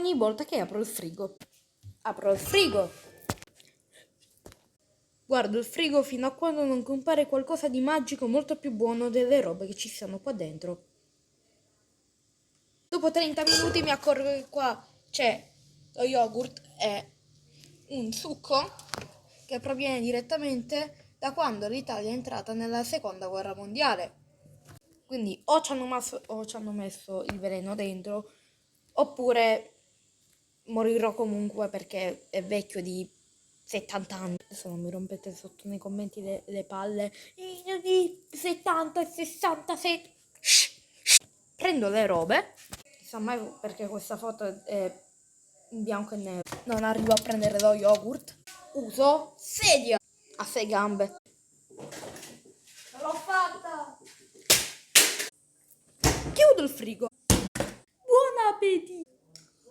ogni volta che apro il frigo. Apro il frigo. Guardo il frigo fino a quando non compare qualcosa di magico molto più buono delle robe che ci stanno qua dentro. Dopo 30 minuti mi accorgo che qua c'è lo yogurt e un succo che proviene direttamente da quando l'Italia è entrata nella seconda guerra mondiale. Quindi o ci hanno messo il veleno dentro, oppure morirò comunque perché è vecchio di 70 anni. Adesso non mi rompete sotto nei commenti le palle. Di 70 e 67. Prendo le robe. Chissà mai perché questa foto è in bianco e nero. Non arrivo a prendere lo yogurt. Uso sedia a 6 gambe. L'ho fatta! Chiudo il frigo. Buon appetito!